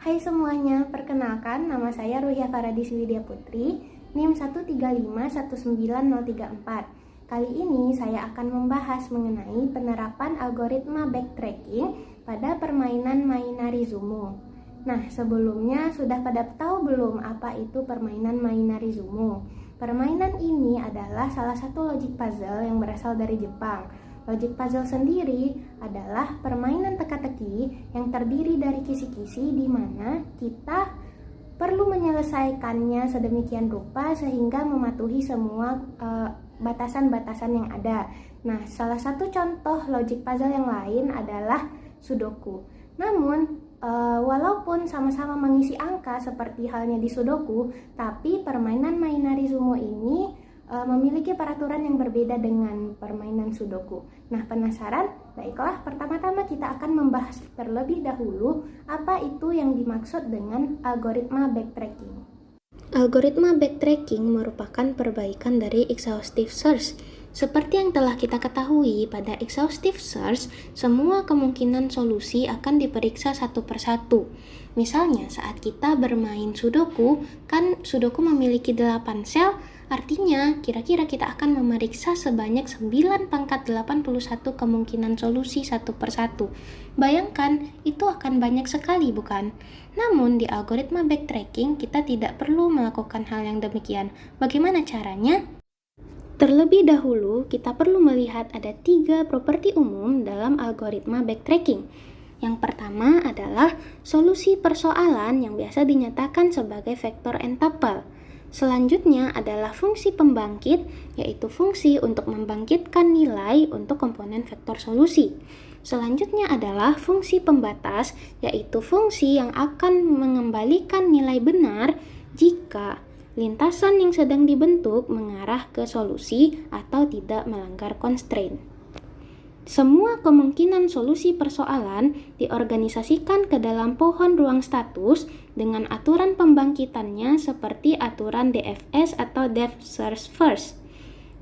Hai semuanya, perkenalkan nama saya Ruhia Faradis Widya Putri, NIM 1351934. Kali ini saya akan membahas mengenai penerapan algoritma backtracking pada permainan Mainari Zumo. Nah, sebelumnya sudah pada tahu belum apa itu permainan Mainari Zumo? Permainan ini adalah salah satu logic puzzle yang berasal dari Jepang. Logic puzzle sendiri adalah permainan teka-teki yang terdiri dari kisi-kisi di mana kita perlu menyelesaikannya sedemikian rupa sehingga mematuhi semua batasan-batasan yang ada. Nah, salah satu contoh logic puzzle yang lain adalah Sudoku. Namun, walaupun sama-sama mengisi angka seperti halnya di Sudoku, tapi permainan Mainari Zumo ini memiliki peraturan yang berbeda dengan permainan Sudoku. Nah, penasaran? Baiklah, pertama-tama kita akan membahas terlebih dahulu apa itu yang dimaksud dengan algoritma backtracking. Algoritma backtracking merupakan perbaikan dari exhaustive search. Seperti yang telah kita ketahui, pada exhaustive search, semua kemungkinan solusi akan diperiksa satu persatu. Misalnya, saat kita bermain Sudoku, kan Sudoku memiliki 8 sel, artinya kira-kira kita akan memeriksa sebanyak 9/81 kemungkinan solusi satu persatu. Bayangkan, itu akan banyak sekali, bukan? Namun, di algoritma backtracking, kita tidak perlu melakukan hal yang demikian. Bagaimana caranya? Terlebih dahulu, kita perlu melihat ada 3 properti umum dalam algoritma backtracking. Yang pertama adalah solusi persoalan yang biasa dinyatakan sebagai vektor n tuple. Selanjutnya adalah fungsi pembangkit, yaitu fungsi untuk membangkitkan nilai untuk komponen vektor solusi. Selanjutnya adalah fungsi pembatas, yaitu fungsi yang akan mengembalikan nilai benar jika lintasan yang sedang dibentuk mengarah ke solusi atau tidak melanggar constraint. Semua kemungkinan solusi persoalan diorganisasikan ke dalam pohon ruang status dengan aturan pembangkitannya seperti aturan DFS atau Depth Search First.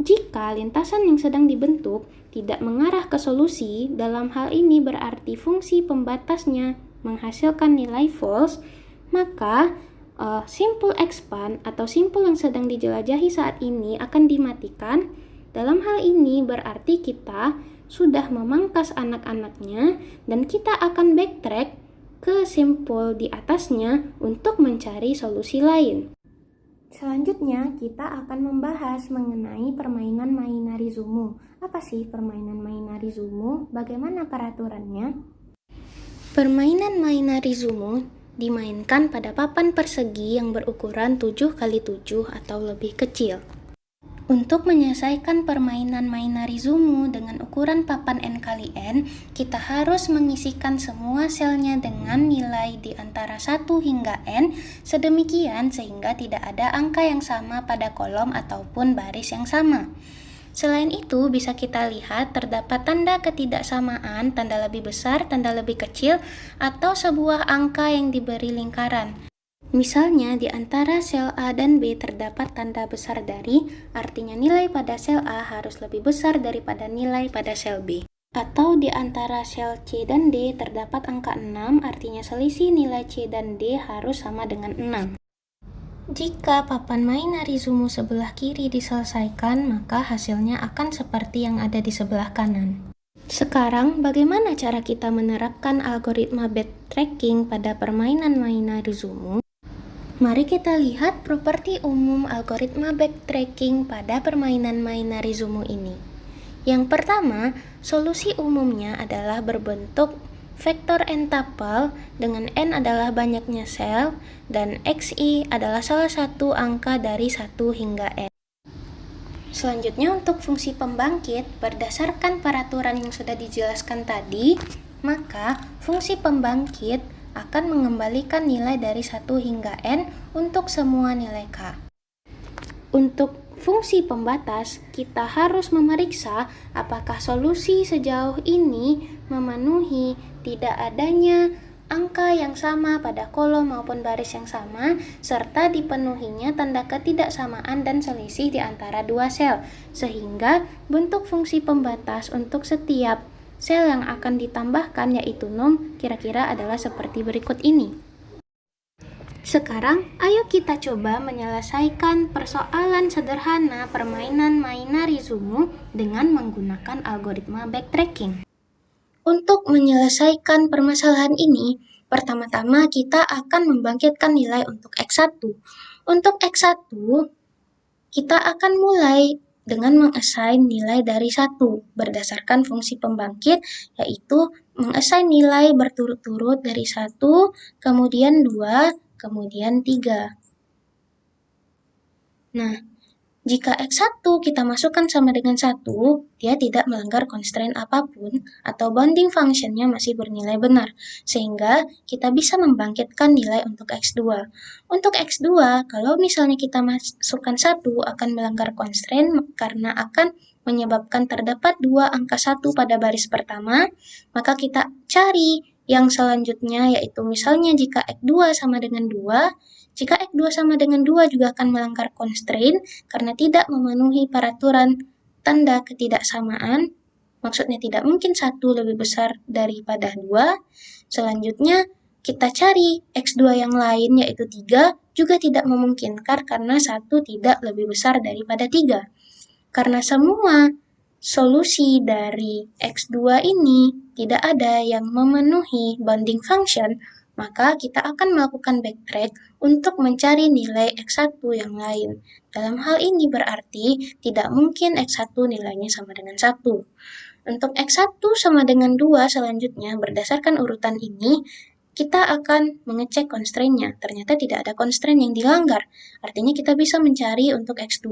Jika lintasan yang sedang dibentuk tidak mengarah ke solusi, dalam hal ini berarti fungsi pembatasnya menghasilkan nilai false, maka simpul expand atau simpul yang sedang dijelajahi saat ini akan dimatikan. Dalam hal ini berarti kita sudah memangkas anak-anaknya dan kita akan backtrack ke simpul di atasnya untuk mencari solusi lain. Selanjutnya kita akan membahas mengenai permainan Mainari Zumo. Apa sih permainan Mainari Zumo? Bagaimana peraturannya? Permainan Mainari Zumo dimainkan pada papan persegi yang berukuran 7x7 atau lebih kecil. Untuk menyelesaikan permainan Mainari Zumo dengan ukuran papan n kali n, kita harus mengisikan semua selnya dengan nilai di antara 1 hingga n, sedemikian sehingga tidak ada angka yang sama pada kolom ataupun baris yang sama. Selain itu, bisa kita lihat terdapat tanda ketidaksamaan, tanda lebih besar, tanda lebih kecil, atau sebuah angka yang diberi lingkaran. Misalnya, di antara sel A dan B terdapat tanda besar dari, artinya nilai pada sel A harus lebih besar daripada nilai pada sel B. Atau di antara sel C dan D terdapat angka 6, artinya selisih nilai C dan D harus sama dengan 6. Jika papan Mainari Zumo sebelah kiri diselesaikan, maka hasilnya akan seperti yang ada di sebelah kanan. Sekarang, bagaimana cara kita menerapkan algoritma backtracking pada permainan Mainari Zumo? Mari kita lihat properti umum algoritma backtracking pada permainan Mainari Zumo ini. Yang pertama, solusi umumnya adalah berbentuk vektor n tuple dengan n adalah banyaknya sel dan xi adalah salah satu angka dari 1 hingga n. Selanjutnya untuk fungsi pembangkit, berdasarkan peraturan yang sudah dijelaskan tadi, maka fungsi pembangkit akan mengembalikan nilai dari 1 hingga n untuk semua nilai k. Untuk fungsi pembatas, kita harus memeriksa apakah solusi sejauh ini memenuhi tidak adanya angka yang sama pada kolom maupun baris yang sama, serta dipenuhinya tanda ketidaksamaan dan selisih di antara dua sel, sehingga bentuk fungsi pembatas untuk setiap sel yang akan ditambahkan yaitu num kira-kira adalah seperti berikut ini. Sekarang, ayo kita coba menyelesaikan persoalan sederhana permainan Mainarizumu dengan menggunakan algoritma backtracking. Untuk menyelesaikan permasalahan ini, pertama-tama kita akan membangkitkan nilai untuk X1. Untuk X1, kita akan mulai dengan mengassign nilai dari 1 berdasarkan fungsi pembangkit, yaitu mengassign nilai berturut-turut dari 1, kemudian 2, kemudian 3. Nah, jika X1 kita masukkan sama dengan 1, dia tidak melanggar constraint apapun atau bounding function-nya masih bernilai benar, sehingga kita bisa membangkitkan nilai untuk X2. Untuk X2, kalau misalnya kita masukkan 1 akan melanggar constraint karena akan menyebabkan terdapat 2 angka 1 pada baris pertama, maka kita cari yang selanjutnya, yaitu misalnya jika X2 sama dengan 2, jika X2 sama dengan 2 juga akan melanggar constraint karena tidak memenuhi peraturan tanda ketidaksamaan, maksudnya tidak mungkin 1 lebih besar daripada 2. Selanjutnya, kita cari X2 yang lain yaitu 3, juga tidak memungkinkan karena 1 tidak lebih besar daripada 3. Karena semua solusi dari X2 ini tidak ada yang memenuhi bounding function, maka kita akan melakukan backtrack untuk mencari nilai X1 yang lain. Dalam hal ini berarti tidak mungkin X1 nilainya sama dengan 1. Untuk X1 sama dengan 2 selanjutnya, berdasarkan urutan ini, kita akan mengecek constraint-nya. Ternyata tidak ada constraint yang dilanggar. Artinya kita bisa mencari untuk X2.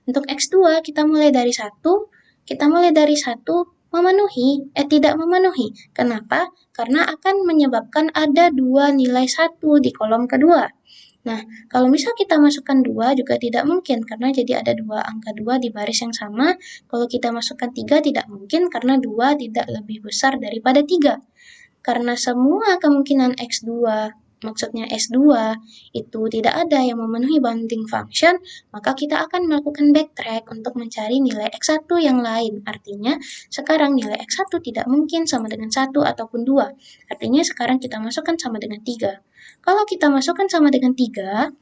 Untuk X2 kita mulai dari 1, tidak memenuhi. Kenapa? Karena akan menyebabkan ada 2 nilai 1 di kolom kedua. Nah, kalau misal kita masukkan 2 juga tidak mungkin karena jadi ada 2 angka 2 di baris yang sama. Kalau kita masukkan 3 tidak mungkin karena 2 tidak lebih besar daripada 3. Karena semua kemungkinan X2, maksudnya S2, itu tidak ada yang memenuhi bounding function, maka kita akan melakukan backtrack untuk mencari nilai X1 yang lain. Artinya, sekarang nilai X1 tidak mungkin sama dengan 1 ataupun 2. Artinya, sekarang kita masukkan sama dengan 3. Kalau kita masukkan sama dengan 3,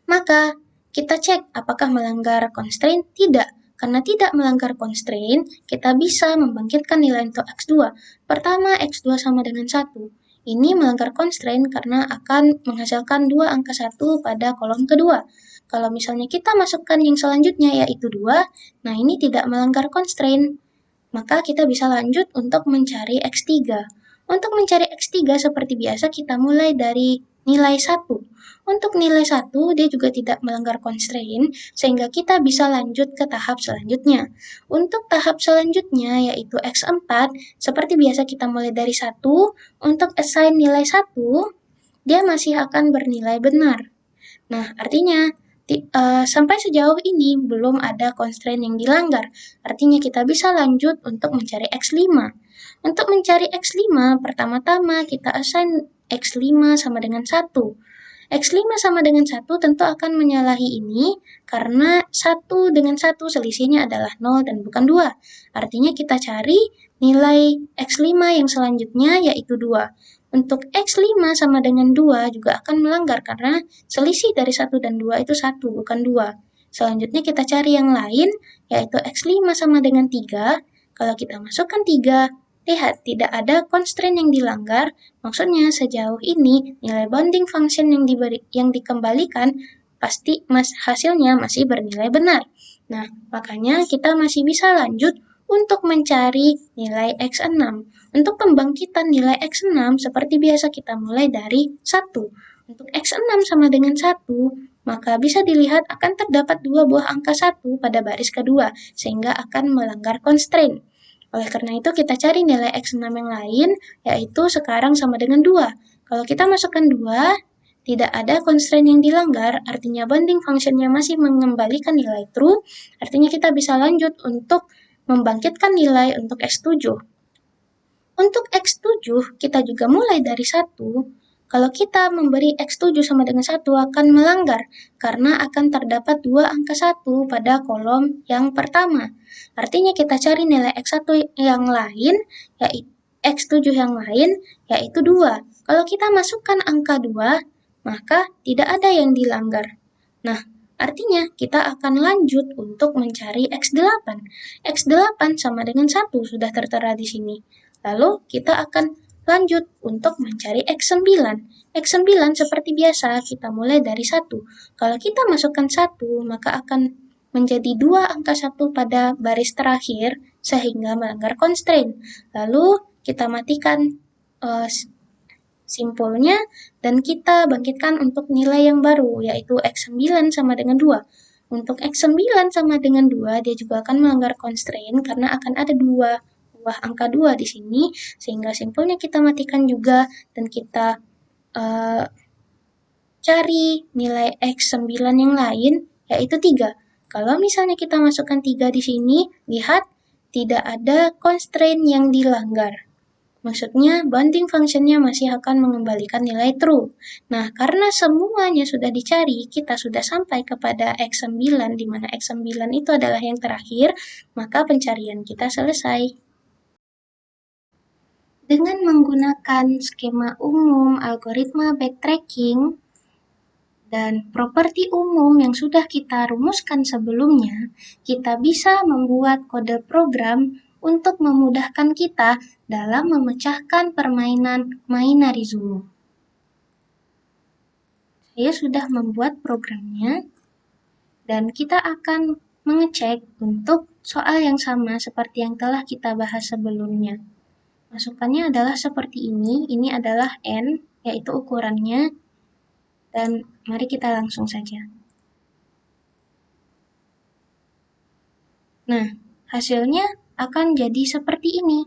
maka kita cek apakah melanggar constraint? Tidak. Karena tidak melanggar constraint, kita bisa membangkitkan nilai untuk X2. Pertama, X2 sama dengan 1. Ini melanggar constraint karena akan menghasilkan 2 angka 1 pada kolom kedua. Kalau misalnya kita masukkan yang selanjutnya yaitu 2, nah ini tidak melanggar constraint. Maka kita bisa lanjut untuk mencari X3. Untuk mencari X3 seperti biasa kita mulai dari nilai 1. Untuk nilai 1 dia juga tidak melanggar constraint sehingga kita bisa lanjut ke tahap selanjutnya. Untuk tahap selanjutnya yaitu X4, seperti biasa kita mulai dari 1, untuk assign nilai 1, dia masih akan bernilai benar. Nah, artinya sampai sejauh ini belum ada constraint yang dilanggar. Artinya kita bisa lanjut untuk mencari X5. Untuk mencari X5, pertama-tama kita assign X5 sama dengan 1. X5 sama dengan 1 tentu akan menyalahi ini karena 1 dengan 1 selisihnya adalah 0 dan bukan 2. Artinya kita cari nilai X5 yang selanjutnya yaitu 2. Untuk X5 sama dengan 2 juga akan melanggar karena selisih dari 1 dan 2 itu 1 bukan 2. Selanjutnya kita cari yang lain yaitu X5 sama dengan 3. Kalau kita masukkan 3, lihat, tidak ada constraint yang dilanggar, maksudnya sejauh ini nilai bounding function yang dikembalikan pasti hasilnya masih bernilai benar. Nah, makanya kita masih bisa lanjut untuk mencari nilai X6. Untuk pembangkitan nilai X6, seperti biasa kita mulai dari 1. Untuk X6 sama dengan 1, maka bisa dilihat akan terdapat 2 buah angka 1 pada baris kedua, sehingga akan melanggar constraint. Oleh karena itu, kita cari nilai X6 yang lain, yaitu sekarang sama dengan 2. Kalau kita masukkan 2, tidak ada constraint yang dilanggar, artinya bounding function-nya masih mengembalikan nilai true, artinya kita bisa lanjut untuk membangkitkan nilai untuk X7. Untuk X7, kita juga mulai dari 1. Kalau kita memberi X7 sama dengan 1 akan melanggar, karena akan terdapat 2 angka 1 pada kolom yang pertama. Artinya kita cari nilai X1 yang lain, yaitu X7 yang lain, yaitu 2. Kalau kita masukkan angka 2, maka tidak ada yang dilanggar. Nah, artinya kita akan lanjut untuk mencari X8. X8 sama dengan 1 sudah tertera di sini. Lalu kita akan lanjut untuk mencari X9. X9 seperti biasa, kita mulai dari 1. Kalau kita masukkan 1, maka akan menjadi 2 angka 1 pada baris terakhir, sehingga melanggar constraint. Lalu kita matikan simpulnya dan kita bangkitkan untuk nilai yang baru, yaitu X9 sama dengan 2. Untuk X9 sama dengan 2, dia juga akan melanggar constraint karena akan ada 2 buah angka 2 di sini, sehingga simpulnya kita matikan juga dan kita cari nilai X9 yang lain, yaitu 3. Kalau misalnya kita masukkan 3 di sini, lihat tidak ada constraint yang dilanggar. Maksudnya, bounding functionnya masih akan mengembalikan nilai true. Nah, karena semuanya sudah dicari, kita sudah sampai kepada X9, di mana X9 itu adalah yang terakhir, maka pencarian kita selesai. Dengan menggunakan skema umum algoritma backtracking dan properti umum yang sudah kita rumuskan sebelumnya, kita bisa membuat kode program untuk memudahkan kita dalam memecahkan permainan Mainari Zumo. Saya sudah membuat programnya, dan kita akan mengecek untuk soal yang sama seperti yang telah kita bahas sebelumnya. Masukannya adalah seperti ini adalah N, yaitu ukurannya, dan mari kita langsung saja. Nah, hasilnya akan jadi seperti ini.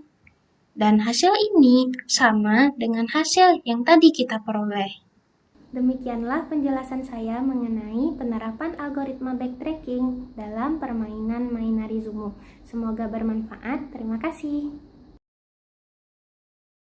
Dan hasil ini sama dengan hasil yang tadi kita peroleh. Demikianlah penjelasan saya mengenai penerapan algoritma backtracking dalam permainan Mainari Zumo. Semoga bermanfaat. Terima kasih.